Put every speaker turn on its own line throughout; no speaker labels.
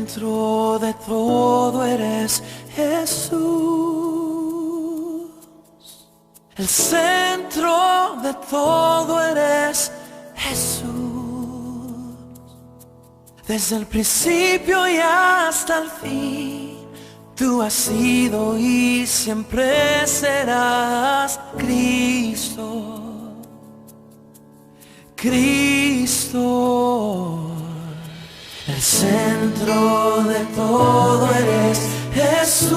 centro de todo eres Jesús. El centro de todo eres Jesús. Desde el principio y hasta el fin, tú has sido y siempre serás Cristo. Cristo. El centro de todo eres Jesús.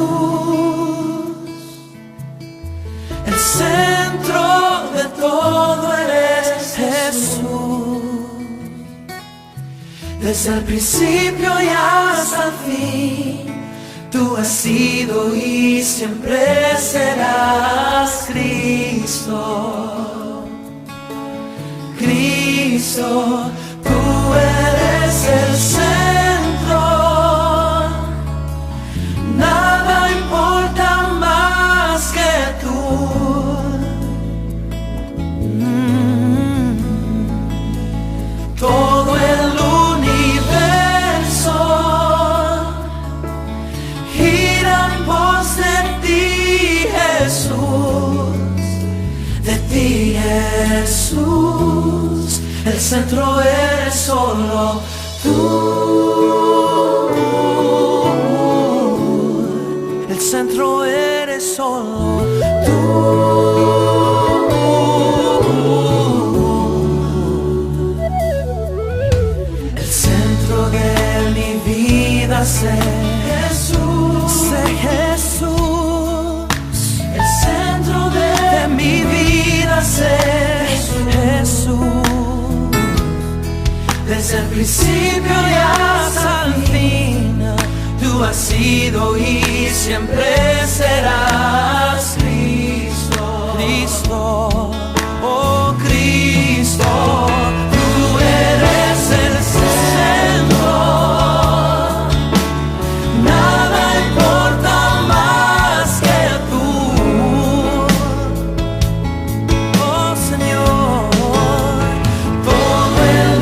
El centro de todo eres Jesús. Desde el principio y hasta el fin, tú has sido y siempre serás Cristo. Cristo, tú eres el centro. Nada importa más que tú. Todo el universo gira en pos de ti, Jesús. De ti, Jesús. El centro eres solo tú. El centro eres solo tú. El centro de mi vida sé Jesús. Sé Jesús. El centro de mi vida sé Jesús. Desde el principio y hasta el fin, tú has sido y siempre serás Cristo. Cristo, oh Cristo, tú eres el centro. Nada importa más que tú. Oh Señor, todo el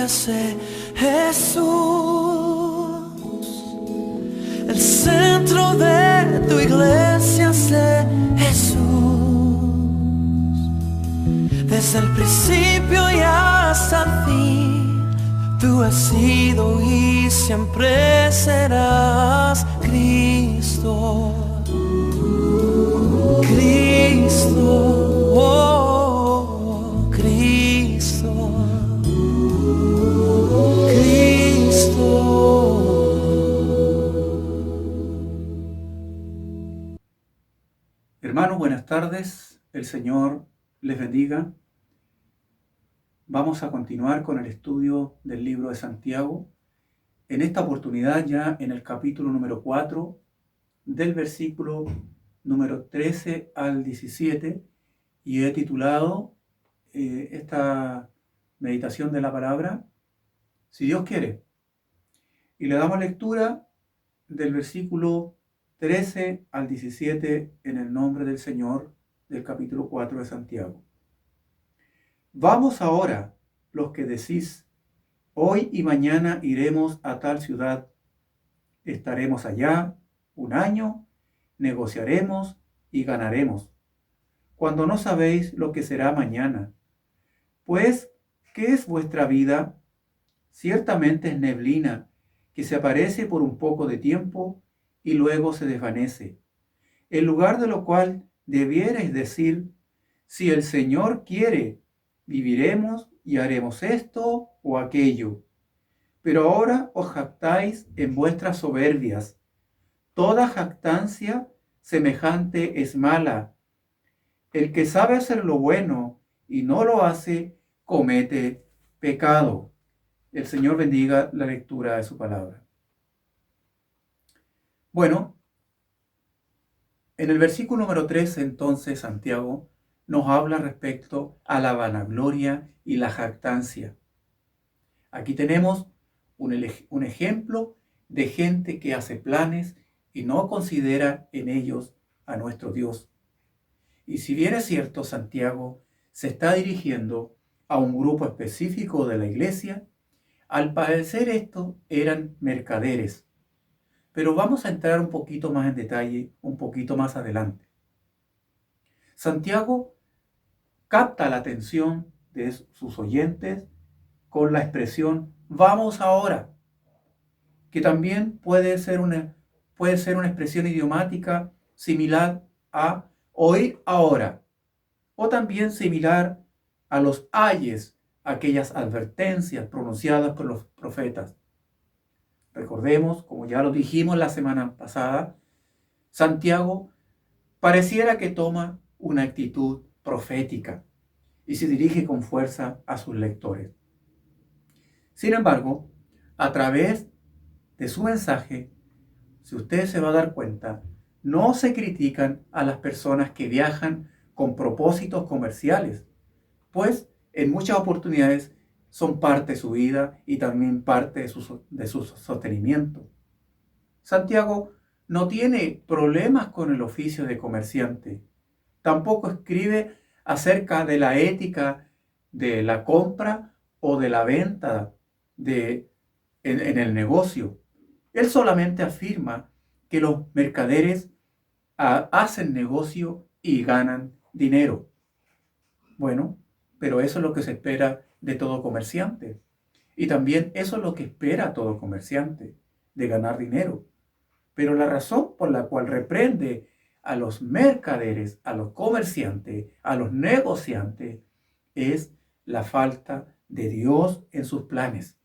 sé Jesús. El centro de tu iglesia sé Jesús. Desde el principio y hasta el fin, tú has sido y siempre serás Cristo. Cristo, oh, Cristo, Cristo.
buenas tardes. El Señor les bendiga. Vamos a continuar con el estudio del libro de Santiago. En esta oportunidad ya en el capítulo número 4, del versículo número 13 al 17, y he titulado esta meditación de la palabra, Si Dios quiere. Y le damos lectura del versículo 13 al 17 en el nombre del Señor, del capítulo 4 de Santiago. Vamos ahora, los que decís, hoy y mañana iremos a tal ciudad, estaremos allá un año, negociaremos y ganaremos, cuando no sabéis lo que será mañana. Pues, ¿qué es vuestra vida? Ciertamente es neblina, que se aparece por un poco de tiempo y luego se desvanece. En lugar de lo cual debierais decir, si el Señor quiere, viviremos y haremos esto o aquello. Pero ahora os jactáis en vuestras soberbias. Toda jactancia semejante es mala. El que sabe hacer lo bueno y no lo hace, comete pecado. El Señor bendiga la lectura de su palabra. Bueno, en el versículo número 13, entonces, Santiago nos habla respecto a la vanagloria y la jactancia. Aquí tenemos un ejemplo de gente que hace planes y no considera en ellos a nuestro Dios. Y si bien es cierto, Santiago se está dirigiendo a un grupo específico de la iglesia, al parecer estos eran mercaderes. Pero vamos a entrar un poquito más en detalle, un poquito más adelante. Santiago capta la atención de sus oyentes con la expresión vamos ahora, que también puede ser una expresión idiomática similar a oír ahora, o también similar a los ayes, aquellas advertencias pronunciadas por los profetas. Recordemos, como ya lo dijimos la semana pasada, Santiago pareciera que toma una actitud profética y se dirige con fuerza a sus lectores. Sin embargo, a través de su mensaje, si usted se va a dar cuenta, no se critican a las personas que viajan con propósitos comerciales, pues en muchas oportunidades son parte de su vida y también parte de su sostenimiento. Santiago no tiene problemas con el oficio de comerciante. Tampoco escribe acerca de la ética de la compra o de la venta en el negocio. Él solamente afirma que los mercaderes hacen negocio y ganan dinero. Bueno, pero eso es lo que se espera de todo comerciante. Y también eso es lo que espera todo comerciante, de ganar dinero. Pero la razón por la cual reprende a los mercaderes, a los comerciantes, a los negociantes, es la falta de Dios en sus planes.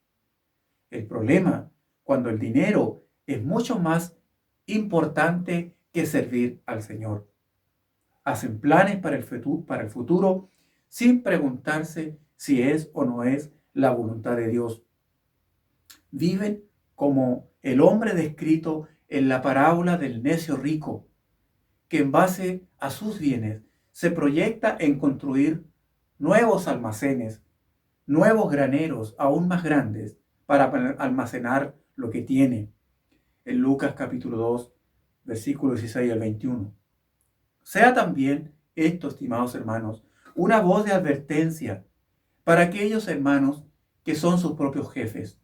El problema, cuando el dinero es mucho más importante que servir al Señor. Hacen planes para el futuro sin preguntarse si es o no es la voluntad de Dios. Viven como el hombre descrito en la parábola del necio rico, que en base a sus bienes se proyecta en construir nuevos almacenes, nuevos graneros aún más grandes para almacenar lo que tiene. En Lucas capítulo 2, versículos 16 al 21. Sea también esto, estimados hermanos, una voz de advertencia para aquellos hermanos que son sus propios jefes.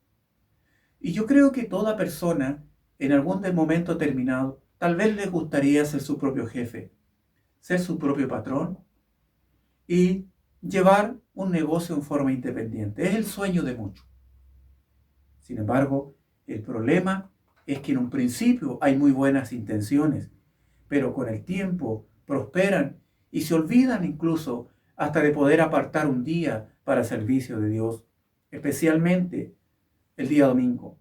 Y yo creo que toda persona, en algún momento determinado, tal vez le gustaría ser su propio jefe, ser su propio patrón y llevar un negocio en forma independiente. Es el sueño de muchos. Sin embargo, el problema es que en un principio hay muy buenas intenciones, pero con el tiempo prosperan y se olvidan incluso hasta de poder apartar un día para el servicio de Dios, especialmente el día domingo.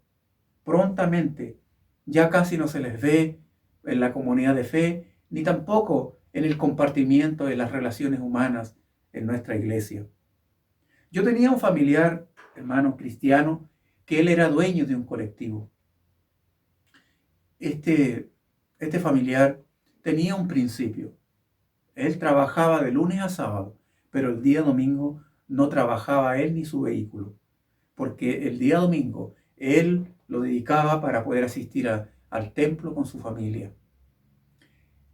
Prontamente ya casi no se les ve en la comunidad de fe, ni tampoco en el compartimiento de las relaciones humanas en nuestra iglesia. Yo tenía un familiar, hermano cristiano, que él era dueño de un colectivo. Este familiar tenía un principio. Él trabajaba de lunes a sábado, pero el día domingo no trabajaba él ni su vehículo, porque el día domingo él lo dedicaba para poder asistir al templo con su familia.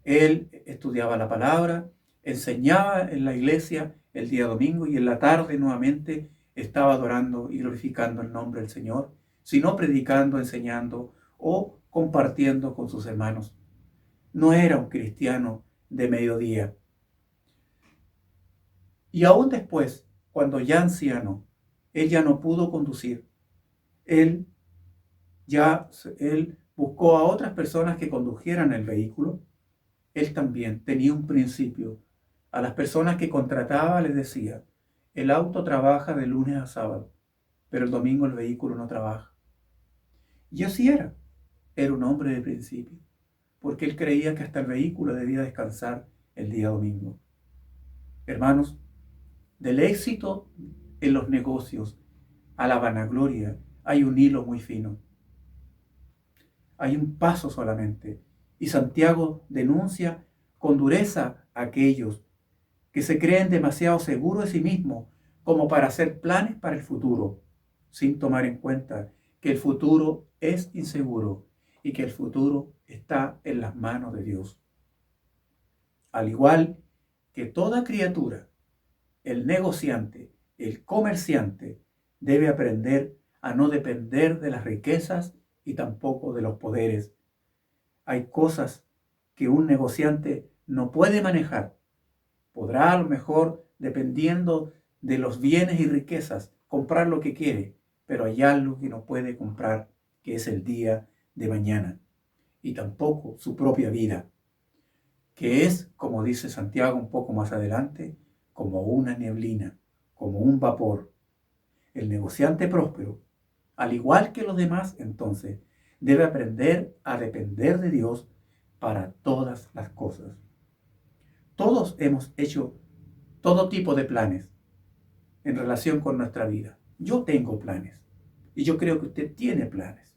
Él estudiaba la palabra, enseñaba en la iglesia el día domingo y en la tarde nuevamente estaba adorando y glorificando el nombre del Señor, sino predicando, enseñando o compartiendo con sus hermanos. No era un cristiano de mediodía. Y aún después, cuando ya anciano, él ya no pudo conducir. Él buscó a otras personas que condujeran el vehículo. Él también tenía un principio. A las personas que contrataba les decía, el auto trabaja de lunes a sábado, pero el domingo el vehículo no trabaja. Y así era. Era un hombre de principio, porque él creía que hasta el vehículo debía descansar el día domingo. Hermanos, del éxito en los negocios a la vanagloria hay un hilo muy fino. Hay un paso solamente. Y Santiago denuncia con dureza a aquellos que se creen demasiado seguros de sí mismos como para hacer planes para el futuro, sin tomar en cuenta que el futuro es inseguro y que el futuro está en las manos de Dios. Al igual que toda criatura, el negociante, el comerciante, debe aprender a no depender de las riquezas y tampoco de los poderes. Hay cosas que un negociante no puede manejar. Podrá a lo mejor, dependiendo de los bienes y riquezas, comprar lo que quiere, pero hay algo que no puede comprar, que es el día de mañana, y tampoco su propia vida, que es, como dice Santiago un poco más adelante, como una neblina, como un vapor. El negociante próspero, al igual que los demás, entonces, debe aprender a depender de Dios para todas las cosas. Todos hemos hecho todo tipo de planes en relación con nuestra vida. Yo tengo planes y yo creo que usted tiene planes.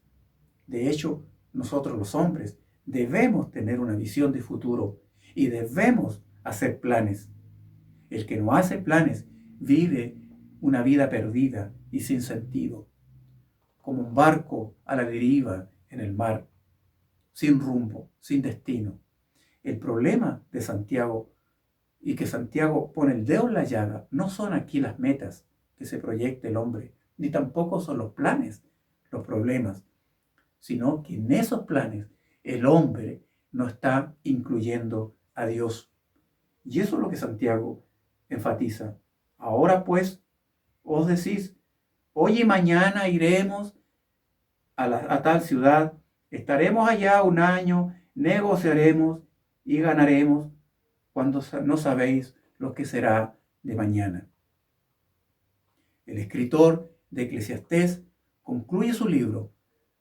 De hecho, nosotros los hombres debemos tener una visión de futuro y debemos hacer planes. El que no hace planes vive una vida perdida y sin sentido, como un barco a la deriva en el mar, sin rumbo, sin destino. El problema de Santiago, y que Santiago pone el dedo en la llaga, no son aquí las metas que se proyecta el hombre, ni tampoco son los planes, los problemas, sino que en esos planes el hombre no está incluyendo a Dios. Y eso es lo que Santiago enfatiza. Ahora pues, os decís, hoy y mañana iremos a tal ciudad, estaremos allá un año, negociaremos y ganaremos, cuando no sabéis lo que será de mañana. El escritor de Eclesiastés concluye su libro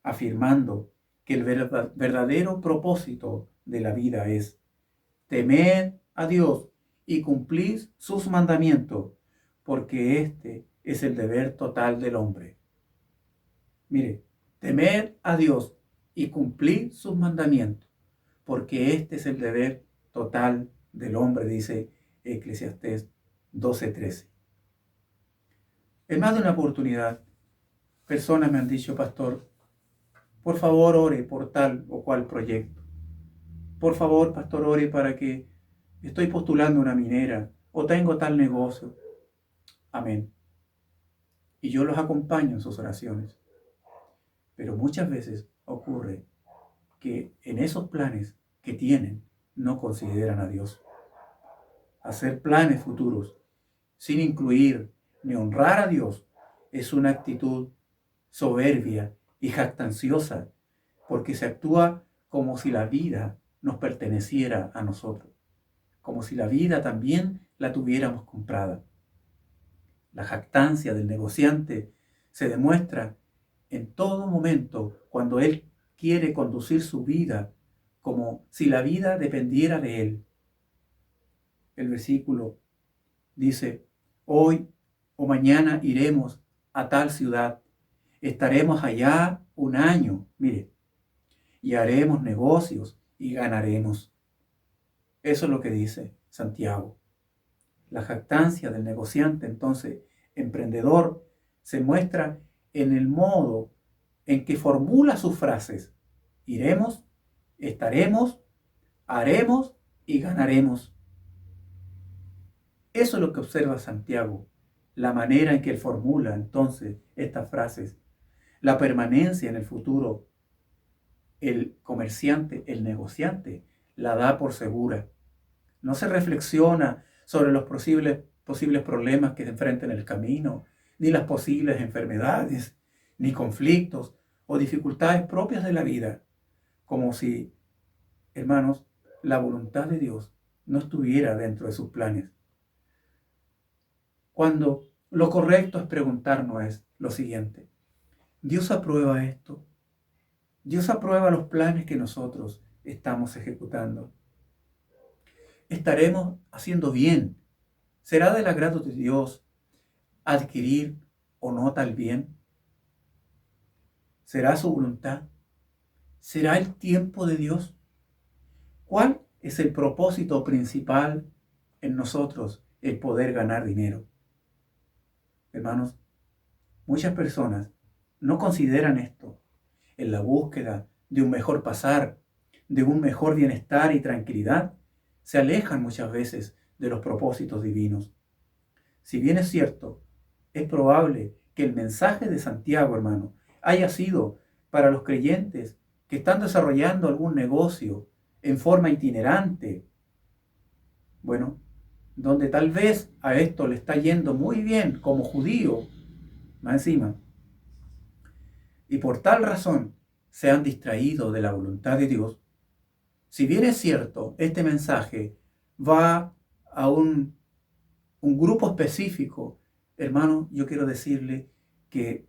afirmando que el verdadero propósito de la vida es temed a Dios y cumplid sus mandamientos, porque este es el deber total del hombre. Mire, temed a Dios y cumplid sus mandamientos, porque este es el deber total del hombre, dice Eclesiastés 12:13. En más de una oportunidad, personas me han dicho, pastor, por favor ore por tal o cual proyecto. Por favor, pastor, ore para que estoy postulando una minera o tengo tal negocio. Amén. Y yo los acompaño en sus oraciones. Pero muchas veces ocurre que en esos planes que tienen no consideran a Dios. Hacer planes futuros sin incluir ni honrar a Dios es una actitud soberbia y jactanciosa, porque se actúa como si la vida nos perteneciera a nosotros, como si la vida también la tuviéramos comprada. La jactancia del negociante se demuestra en todo momento cuando él quiere conducir su vida como si la vida dependiera de él. el versículo dice, hoy o mañana iremos a tal ciudad, estaremos allá un año, mire, y haremos negocios y ganaremos. Eso es lo que dice Santiago. La jactancia del negociante, entonces, emprendedor, se muestra en el modo en que formula sus frases. Iremos, estaremos, haremos y ganaremos. Eso es lo que observa Santiago, la manera en que él formula entonces estas frases, la permanencia en el futuro. El comerciante, el negociante, la da por segura. No se reflexiona sobre los posibles problemas que se enfrentan en el camino, ni las posibles enfermedades, ni conflictos o dificultades propias de la vida, como si, hermanos, la voluntad de Dios no estuviera dentro de sus planes. Cuando lo correcto es preguntarnos es lo siguiente: ¿Dios aprueba esto? ¿Dios aprueba los planes que nosotros estamos ejecutando? ¿Estaremos haciendo bien? ¿Será del agrado de Dios adquirir o no tal bien? ¿Será su voluntad? ¿Será el tiempo de Dios? ¿Cuál es el propósito principal en nosotros? El poder ganar dinero. Hermanos, muchas personas no consideran esto en la búsqueda de un mejor pasar, de un mejor bienestar y tranquilidad. Se alejan muchas veces de los propósitos divinos. Si bien es cierto, es probable que el mensaje de Santiago, hermano, haya sido para los creyentes que están desarrollando algún negocio en forma itinerante, bueno, donde tal vez a esto le está yendo muy bien como judío, más encima, y por tal razón se han distraído de la voluntad de Dios. Si bien es cierto, este mensaje va a un grupo específico, hermano, yo quiero decirle que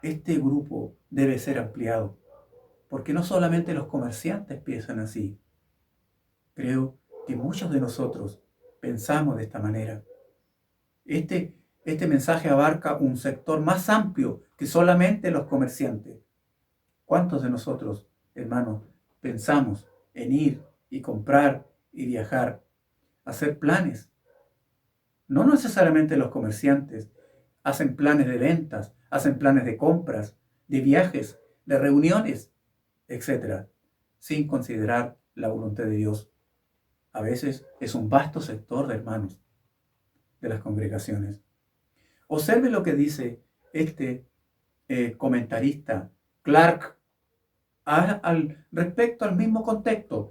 este grupo debe ser ampliado, porque no solamente los comerciantes piensan así. Creo que muchos de nosotros pensamos de esta manera. Este mensaje abarca un sector más amplio que solamente los comerciantes. ¿Cuántos de nosotros, hermanos, pensamos en ir y comprar y viajar, hacer planes? No necesariamente los comerciantes hacen planes de ventas, hacen planes de compras, de viajes, de reuniones, etc., sin considerar la voluntad de Dios. A veces es un vasto sector de hermanos de las congregaciones. Observe lo que dice este comentarista Clark respecto al mismo contexto.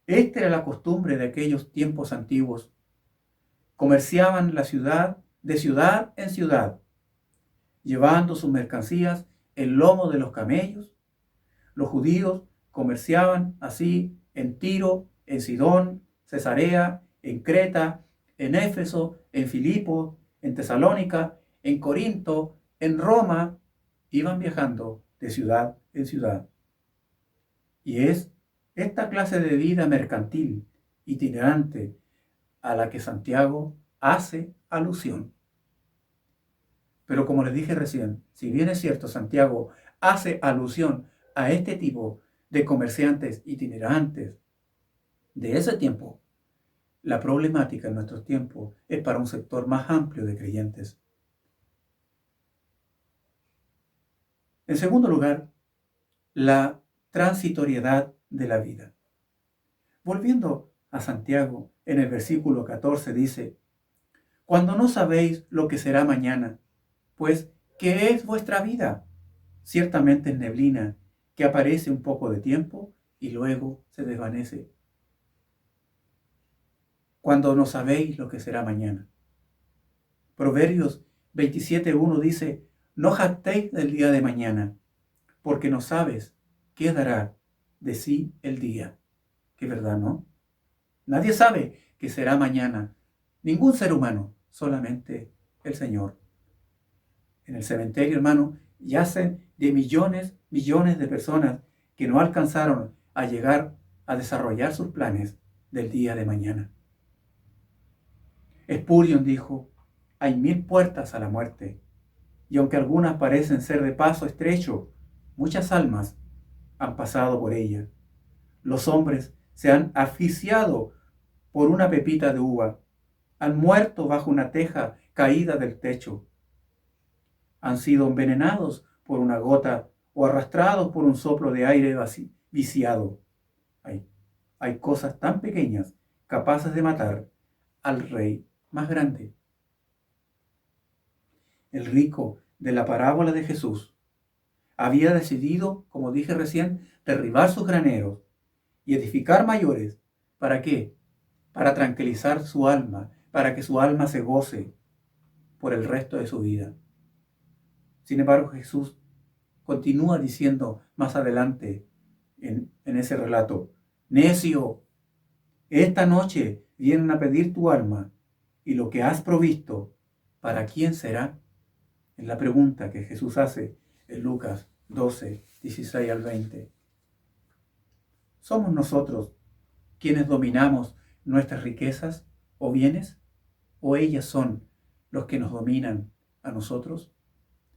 Esta era la costumbre de aquellos tiempos antiguos. Comerciaban la ciudad de ciudad en ciudad, llevando sus mercancías en lomo de los camellos. Los judíos comerciaban así en Tiro, en Sidón, Cesarea, en Creta, en Éfeso, en Filipo, en Tesalónica, en Corinto, en Roma. Iban viajando de ciudad en ciudad. Y es esta clase de vida mercantil, itinerante, a la que Santiago hace alusión. Pero como les dije recién, si bien es cierto, Santiago hace alusión a este tipo de comerciantes itinerantes de ese tiempo, la problemática en nuestros tiempos es para un sector más amplio de creyentes. En segundo lugar, la transitoriedad de la vida. Volviendo a Santiago, en el versículo 14 dice: cuando no sabéis lo que será mañana, pues, ¿qué es vuestra vida? Ciertamente es neblina que aparece un poco de tiempo y luego se desvanece. Cuando no sabéis lo que será mañana. Proverbios 27:1 dice: no jactéis del día de mañana, porque no sabes qué dará de sí el día. Qué verdad, ¿no? Nadie sabe qué será mañana. Ningún ser humano, solamente el Señor. En el cementerio, hermano, yacen de millones de personas que no alcanzaron a llegar a desarrollar sus planes del día de mañana. Spurgeon dijo, hay 1000 puertas a la muerte, y aunque algunas parecen ser de paso estrecho, muchas almas han pasado por ella. Los hombres se han asfixiado por una pepita de uva, han muerto bajo una teja caída del techo, han sido envenenados por una gota o arrastrados por un soplo de aire viciado. Hay cosas tan pequeñas capaces de matar al rey más grande. El rico de la parábola de Jesús había decidido, como dije recién, derribar sus graneros y edificar mayores. ¿Para qué? Para tranquilizar su alma, para que su alma se goce por el resto de su vida. Sin embargo, Jesús continúa diciendo más adelante en ese relato, necio, esta noche vienen a pedir tu alma y lo que has provisto, ¿para quién será? Es la pregunta que Jesús hace en Lucas 12, 16 al 20. ¿Somos nosotros quienes dominamos nuestras riquezas o bienes? ¿O ellas son los que nos dominan a nosotros?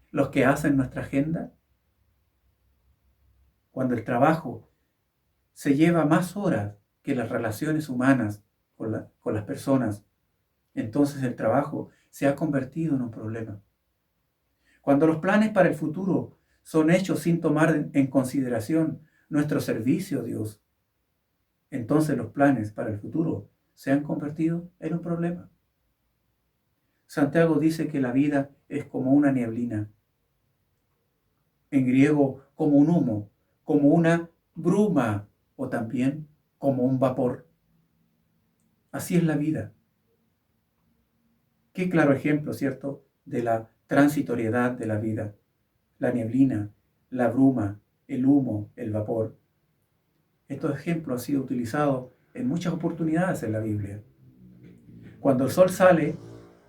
¿Los que hacen nuestra agenda? Cuando el trabajo se lleva más horas que las relaciones humanas con las personas, entonces el trabajo se ha convertido en un problema. Cuando los planes para el futuro son hechos sin tomar en consideración nuestro servicio a Dios, entonces los planes para el futuro se han convertido en un problema. Santiago dice que la vida es como una nieblina. En griego, como un humo, como una bruma o también como un vapor. Así es la vida. Qué claro ejemplo, ¿cierto?, de la transitoriedad de la vida. La nieblina, la bruma, el humo, el vapor. Estos ejemplos han sido utilizados en muchas oportunidades en la Biblia. Cuando el sol sale,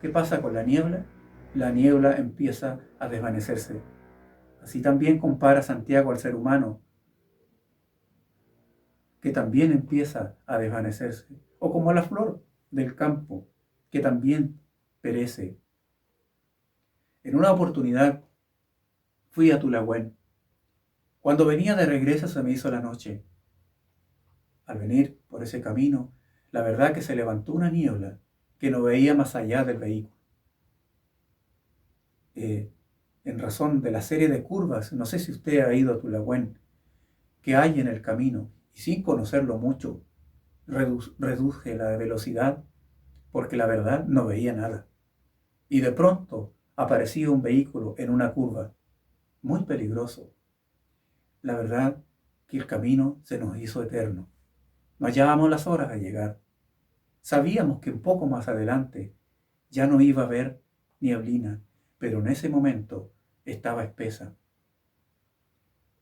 ¿qué pasa con la niebla? La niebla empieza a desvanecerse. Así también compara Santiago al ser humano, que también empieza a desvanecerse. O como la flor del campo, que también perece. En una oportunidad fui a Tulagüen. Cuando venía de regreso se me hizo la noche. Al venir por ese camino, la verdad que se levantó una niebla que no veía más allá del vehículo. En razón de la serie de curvas, no sé si usted ha ido a Tulagüen, que hay en el camino, y sin conocerlo mucho, reduje la velocidad porque la verdad no veía nada. Y de pronto aparecía un vehículo en una curva, muy peligroso. La verdad que el camino se nos hizo eterno. No hallábamos las horas de llegar. Sabíamos que un poco más adelante ya no iba a haber nieblina, pero en ese momento estaba espesa.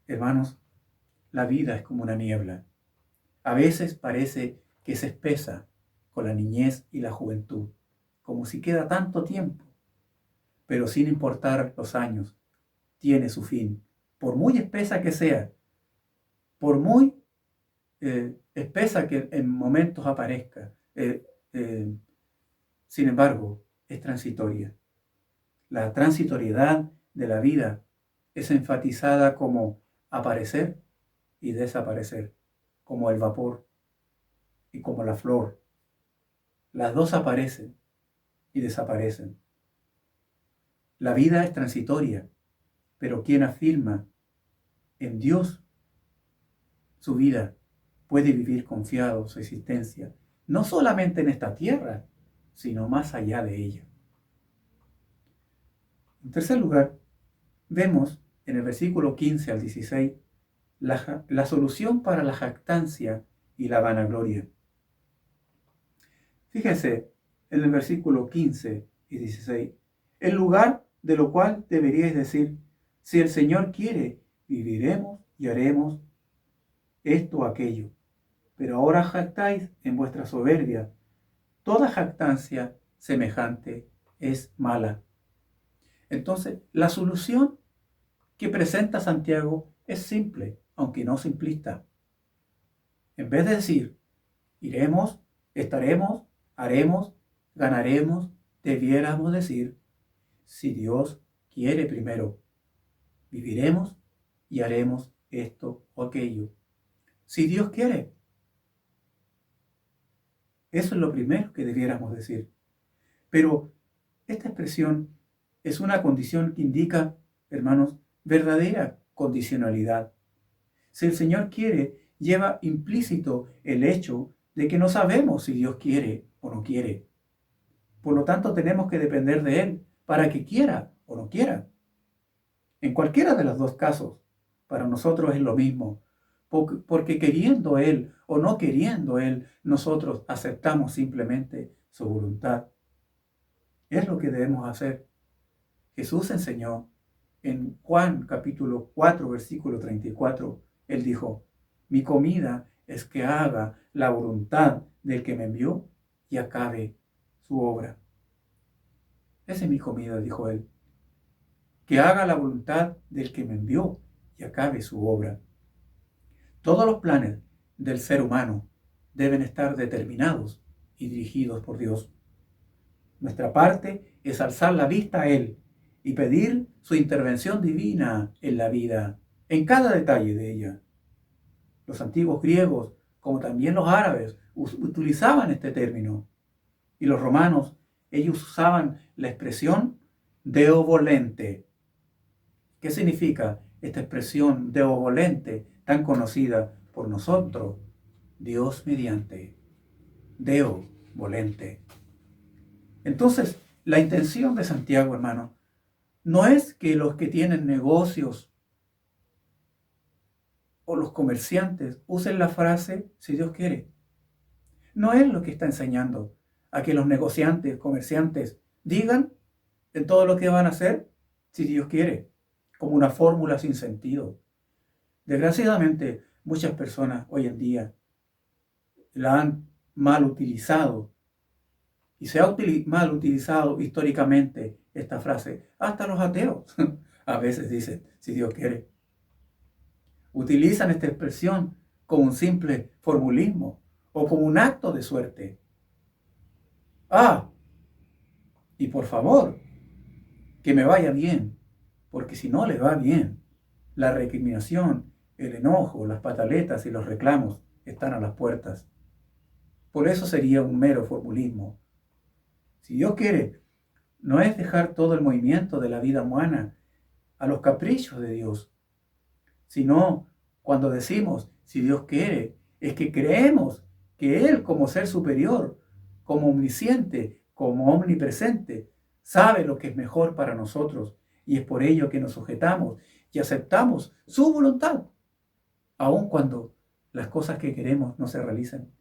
Hermanos, la vida es como una niebla. A veces parece que se espesa con la niñez y la juventud, como si queda tanto tiempo, pero sin importar los años, tiene su fin, por muy espesa que sea, por muy espesa que en momentos aparezca. Sin embargo, es transitoria. La transitoriedad de la vida es enfatizada como aparecer y desaparecer, como el vapor y como la flor. Las dos aparecen y desaparecen. La vida es transitoria, pero quien afirma en Dios su vida puede vivir confiado su existencia, no solamente en esta tierra, sino más allá de ella. En tercer lugar, vemos en el versículo 15 al 16 la solución para la jactancia y la vanagloria. Fíjense en el versículo 15 y 16, en lugar de lo cual deberíais decir, si el Señor quiere, viviremos y haremos esto o aquello. Pero ahora jactáis en vuestra soberbia. Toda jactancia semejante es mala. Entonces, la solución que presenta Santiago es simple, aunque no simplista. En vez de decir, iremos, estaremos, haremos, ganaremos, debiéramos decir, si Dios quiere primero. Viviremos y haremos esto o aquello. Si Dios quiere. Eso es lo primero que debiéramos decir. Pero esta expresión es una condición que indica, hermanos, verdadera condicionalidad. Si el Señor quiere, lleva implícito el hecho de que no sabemos si Dios quiere o no quiere. Por lo tanto, tenemos que depender de Él para que quiera o no quiera. En cualquiera de los dos casos, para nosotros es lo mismo, porque queriendo Él o no queriendo Él, nosotros aceptamos simplemente su voluntad. Es lo que debemos hacer. Jesús enseñó en Juan capítulo 4, versículo 34, Él dijo, mi comida es que haga la voluntad del que me envió y acabe su obra. Esa es mi comida, dijo Él, que haga la voluntad del que me envió y acabe su obra. Todos los planes del ser humano deben estar determinados y dirigidos por Dios. Nuestra parte es alzar la vista a Él y pedir su intervención divina en la vida, en cada detalle de ella. Los antiguos griegos, como también los árabes, utilizaban este término. Y los romanos, ellos usaban la expresión Deo volente. ¿Qué significa esta expresión Deo volente tan conocida por nosotros? Dios mediante. Deo volente. Entonces, la intención de Santiago, hermano, no es que los que tienen negocios o los comerciantes usen la frase si Dios quiere. No es lo que está enseñando a que los negociantes, comerciantes, digan en todo lo que van a hacer si Dios quiere, como una fórmula sin sentido. Desgraciadamente, muchas personas hoy en día la han mal utilizado y se ha mal utilizado históricamente esta frase. Hasta los ateos a veces dicen, si Dios quiere. Utilizan esta expresión como un simple formulismo o como un acto de suerte. Y por favor, que me vaya bien, porque si no le va bien, la recriminación, el enojo, las pataletas y los reclamos están a las puertas. Por eso sería un mero formulismo. Si Dios quiere, no es dejar todo el movimiento de la vida humana a los caprichos de Dios, sino cuando decimos, si Dios quiere, es que creemos que Él como ser superior, como omnisciente, como omnipresente, sabe lo que es mejor para nosotros y es por ello que nos sujetamos y aceptamos su voluntad, aun cuando las cosas que queremos no se realizan.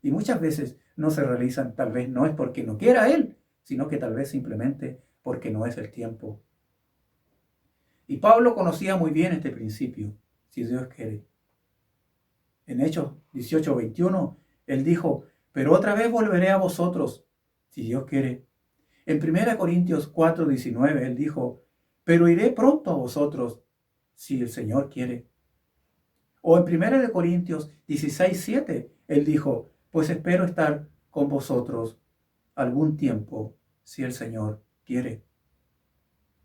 Y muchas veces no se realizan, tal vez no es porque no quiera Él, sino que tal vez simplemente porque no es el tiempo. Y Pablo conocía muy bien este principio, si Dios quiere. En Hechos 18:21, él dijo, pero otra vez volveré a vosotros, si Dios quiere. En 1 Corintios 4:19, él dijo, pero iré pronto a vosotros, si el Señor quiere. O en 1 Corintios 16:7, él dijo, pues espero estar con vosotros algún tiempo, si el Señor quiere.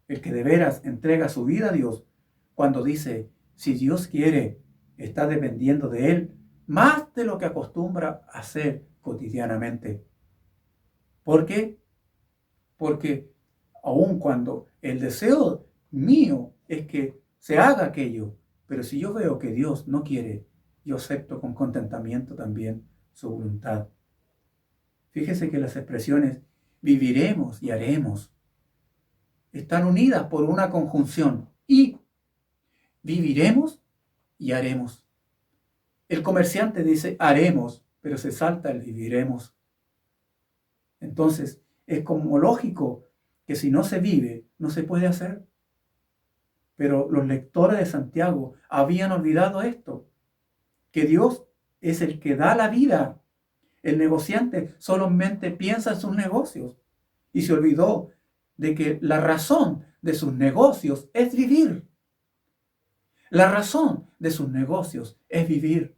El que de veras entrega su vida a Dios, cuando dice, si Dios quiere, está dependiendo de Él más de lo que acostumbra a hacer cotidianamente. ¿Por qué? Porque aun cuando el deseo mío es que se haga aquello, pero si yo veo que Dios no quiere, yo acepto con contentamiento también su voluntad. Fíjese que las expresiones viviremos y haremos están unidas por una conjunción y viviremos y haremos. El comerciante dice haremos, pero se salta el viviremos. Entonces, es como lógico que si no se vive, no se puede hacer. Pero los lectores de Santiago habían olvidado esto, que Dios es el que da la vida. El negociante solamente piensa en sus negocios y se olvidó de que la razón de sus negocios es vivir. La razón de sus negocios es vivir.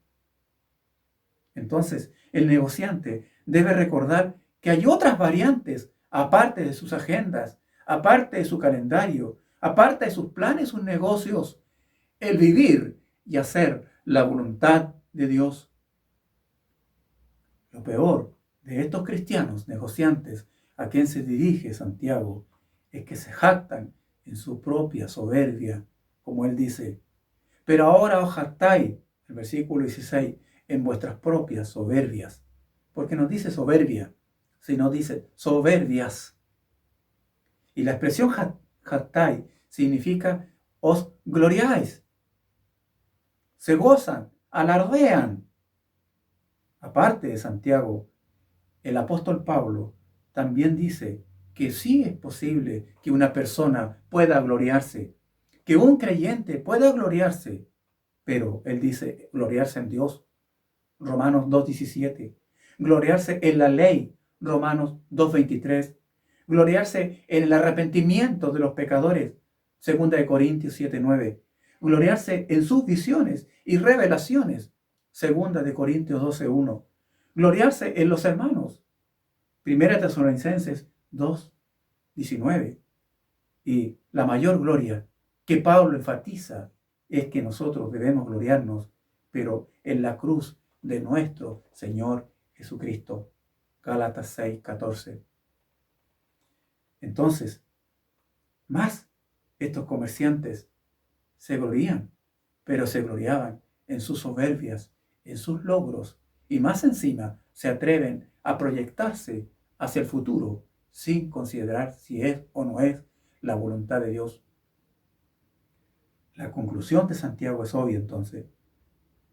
Entonces, el negociante debe recordar que hay otras variantes, aparte de sus agendas, aparte de su calendario, aparte de sus planes, sus negocios, el vivir y hacer la voluntad de Dios. Lo peor de estos cristianos negociantes a quien se dirige Santiago es que se jactan en su propia soberbia, como él dice. Pero ahora os jactáis, el versículo 16, en vuestras propias soberbias. Porque no dice soberbia, sino dice soberbias. Y la expresión jactáis significa os gloriáis, se gozan, alardean. Aparte de Santiago, el apóstol Pablo también dice que sí es posible que una persona pueda gloriarse, que un creyente pueda gloriarse, pero él dice gloriarse en Dios, Romanos 2:17, gloriarse en la ley, Romanos 2:23, gloriarse en el arrepentimiento de los pecadores, 2 Corintios 7:9, gloriarse en sus visiones y revelaciones, 2 Corintios 12:1, gloriarse en los hermanos, 1 Tesalonicenses 2:19. Y la mayor gloria que Pablo enfatiza es que nosotros debemos gloriarnos, pero en la cruz de nuestro Señor Jesucristo. Gálatas 6:14. Entonces, más estos comerciantes se glorían, pero se gloriaban en sus soberbias, en sus logros, y más encima se atreven a proyectarse hacia el futuro sin considerar si es o no es la voluntad de Dios. La conclusión de Santiago es obvia entonces.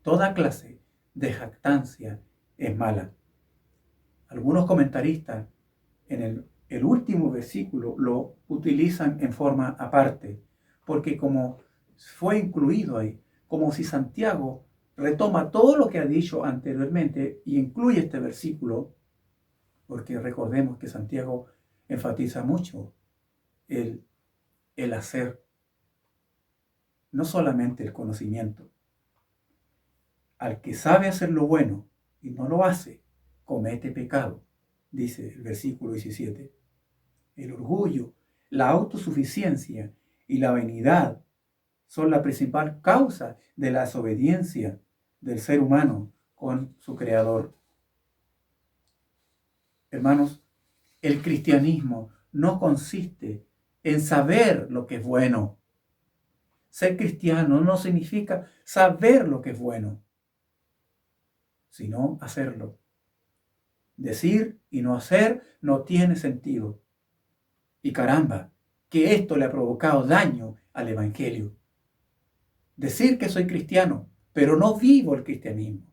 Toda clase de jactancia es mala. Algunos comentaristas en el último versículo lo utilizan en forma aparte, porque como fue incluido ahí, como si Santiago retoma todo lo que ha dicho anteriormente y incluye este versículo, porque recordemos que Santiago enfatiza mucho el hacer, no solamente el conocimiento. Al que sabe hacer lo bueno y no lo hace, comete pecado, dice el versículo 17. El orgullo, la autosuficiencia y la vanidad son la principal causa de la desobediencia del ser humano con su Creador. Hermanos, el cristianismo no consiste en saber lo que es bueno. Ser cristiano no significa saber lo que es bueno, sino hacerlo. Decir y no hacer no tiene sentido. Y caramba, que esto le ha provocado daño al Evangelio. Decir que soy cristiano, pero no vivo el cristianismo.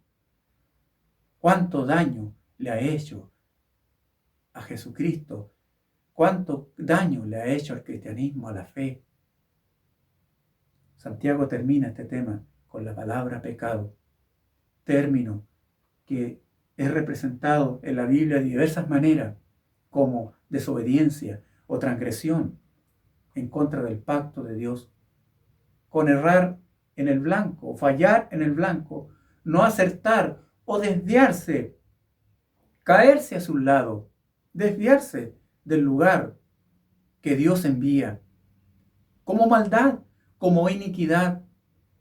¿Cuánto daño le ha hecho a Jesucristo? ¿Cuánto daño le ha hecho al cristianismo, a la fe? Santiago termina este tema con la palabra pecado, término que es representado en la Biblia de diversas maneras como desobediencia o transgresión en contra del pacto de Dios. Con errar en el blanco, fallar en el blanco, no acertar o desviarse, caerse hacia un lado, desviarse del lugar que Dios envía, como maldad, como iniquidad,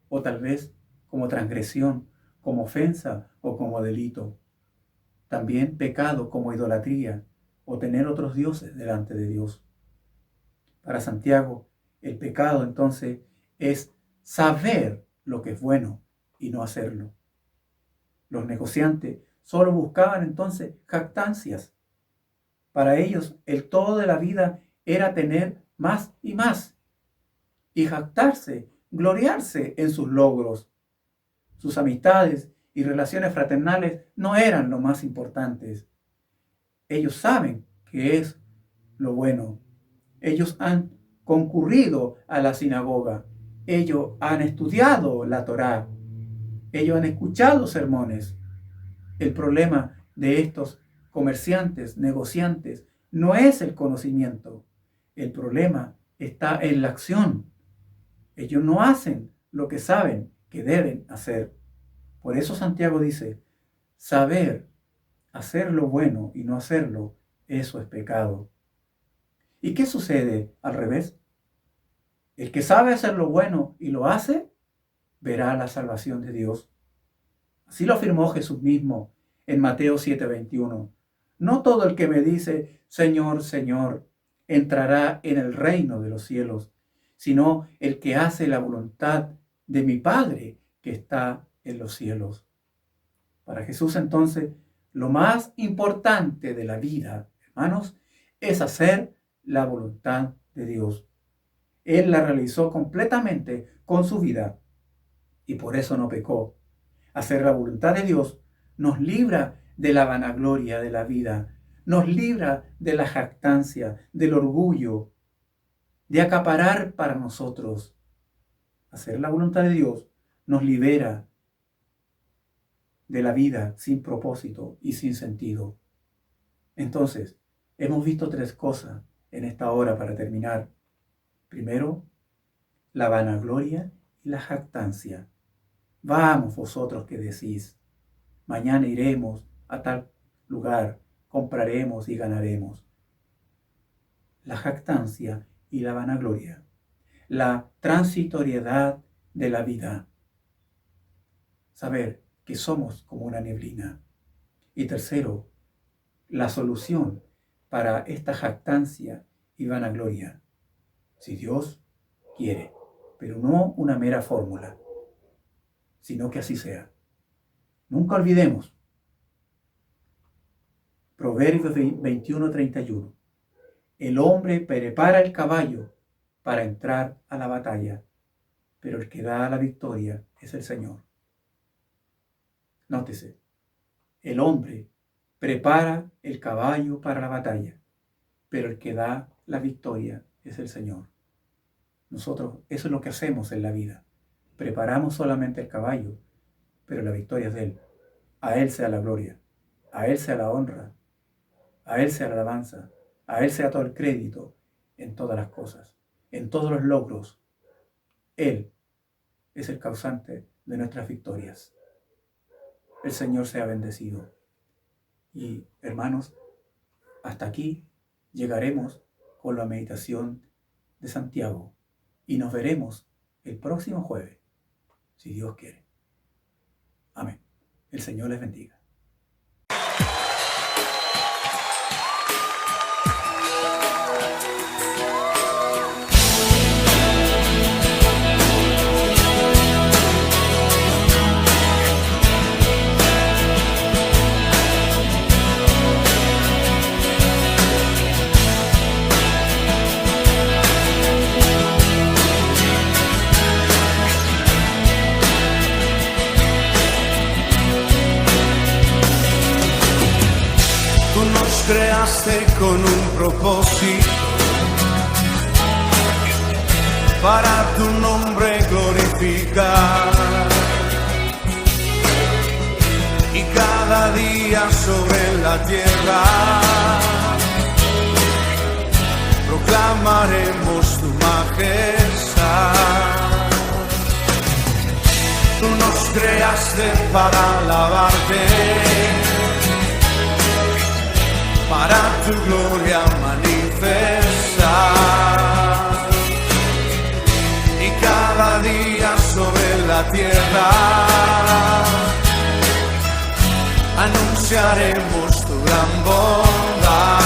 o tal vez como transgresión, como ofensa o como delito. También pecado como idolatría o tener otros dioses delante de Dios. Para Santiago, el pecado entonces es saber lo que es bueno y no hacerlo. Los negociantes solo buscaban entonces jactancias. Para ellos el todo de la vida era tener más y más y jactarse, gloriarse en sus logros. Sus amistades y relaciones fraternales no eran lo más importantes. Ellos saben qué es lo bueno. Ellos han concurrido a la sinagoga. Ellos han estudiado la Torá. Ellos han escuchado sermones. El problema de estos comerciantes, negociantes, no es el conocimiento. El problema está en la acción. Ellos no hacen lo que saben que deben hacer. Por eso Santiago dice, saber hacer lo bueno y no hacerlo eso es pecado. ¿Y qué sucede al revés? El que sabe hacer lo bueno y lo hace, verá la salvación de Dios. Así lo afirmó Jesús mismo en Mateo 7:21. No todo el que me dice, Señor, Señor, entrará en el reino de los cielos, sino el que hace la voluntad de mi Padre que está en los cielos. Para Jesús entonces, lo más importante de la vida, hermanos, es hacer la voluntad de Dios. Él la realizó completamente con su vida y por eso no pecó. Hacer la voluntad de Dios nos libra de la vanagloria de la vida, nos libra de la jactancia, del orgullo, de acaparar para nosotros. Hacer la voluntad de Dios nos libera de la vida sin propósito y sin sentido. Entonces, hemos visto tres cosas en esta hora para terminar. Primero, la vanagloria y la jactancia. Vamos vosotros que decís, mañana iremos a tal lugar, compraremos y ganaremos. La jactancia y la vanagloria. La transitoriedad de la vida. Saber que somos como una neblina. Y tercero, la solución para esta jactancia y vanagloria. Si Dios quiere, pero no una mera fórmula, sino que así sea. Nunca olvidemos Proverbios 21:31. El hombre prepara el caballo para entrar a la batalla, pero el que da la victoria es el Señor. Nótese, el hombre prepara el caballo para la batalla, pero el que da la victoria es el Señor. Nosotros, eso es lo que hacemos en la vida. Preparamos solamente el caballo, pero la victoria es de Él. A Él sea la gloria, a Él sea la honra, a Él sea la alabanza, a Él sea todo el crédito en todas las cosas, en todos los logros. Él es el causante de nuestras victorias. El Señor sea bendecido. Y hermanos, hasta aquí llegaremos con la meditación de Santiago y nos veremos el próximo jueves, si Dios quiere. Amén. El Señor les bendiga.
Creaste con un propósito para tu nombre glorificar, y cada día sobre la tierra proclamaremos tu majestad. Tú nos creaste para alabarte, para tu gloria manifestar, y cada día sobre la tierra anunciaremos tu gran bondad.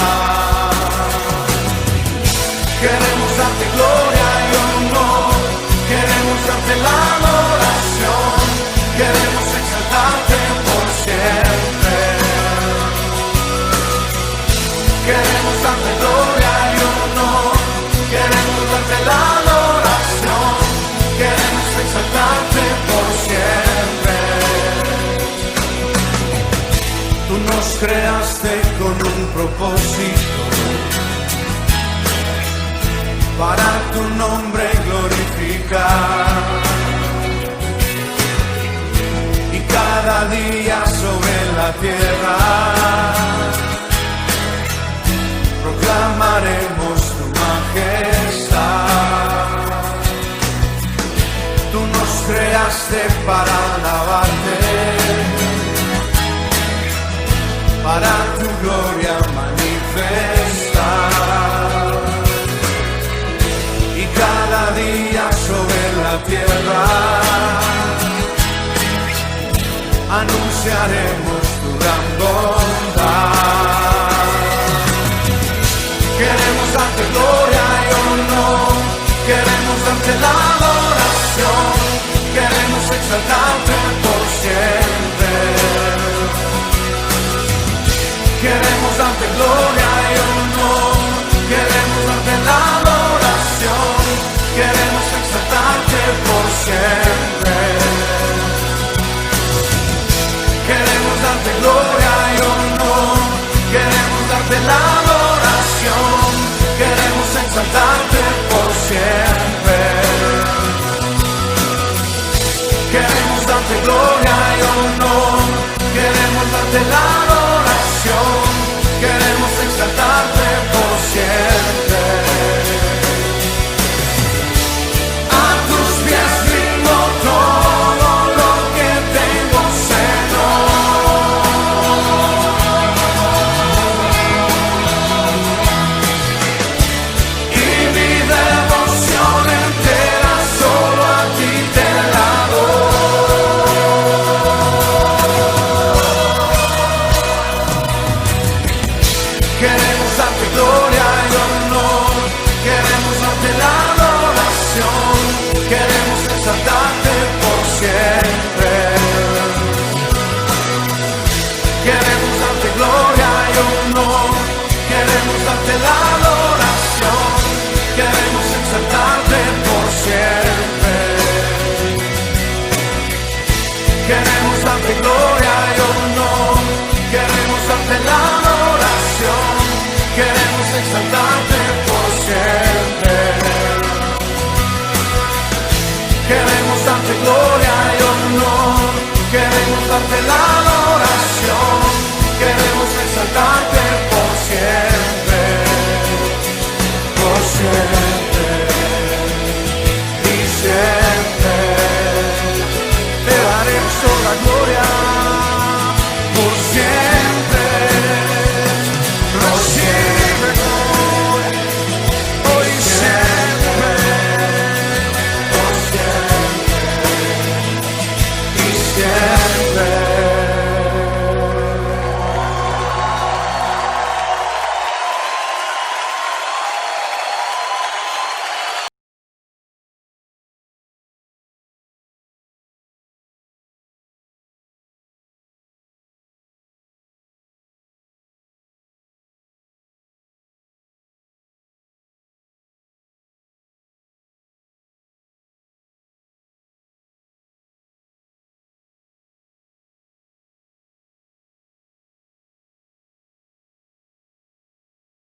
Queremos darte gloria y honor, queremos darte la adoración, queremos exaltarte por siempre. Queremos darte gloria y honor, queremos darte la adoración, queremos exaltarte por siempre. Tú nos creaste con un propósito para tu nombre glorificar, y cada día sobre la tierra proclamaremos tu majestad. Tú nos creaste para alabarte, para tu gloria manifestar, la tierra. Anunciaremos tu gran bondad. Queremos darte gloria y honor, queremos darte la adoración, queremos exaltarte por siempre. Queremos darte gloria y honor, queremos darte la adoración, queremos exaltarte por siempre. Queremos darte gloria y honor, queremos darte la adoración, queremos exaltarte por siempre. Queremos darte gloria y honor, queremos darte la adoración, queremos exaltarte por siempre. A tus pies rindo todo lo que tengo, Señor, y mi devoción entera solo a ti te la doy. Queremos darte gloria y honor, queremos darte la adoración, queremos exaltarte por siempre. Queremos darte gloria y honor, queremos darte la adoración, queremos exaltarte por siempre. Queremos darte gloria y honor, queremos darte la adoración, queremos exaltarte por siempre. Queremos darte gloria y honor, queremos darte la adoración, queremos exaltarte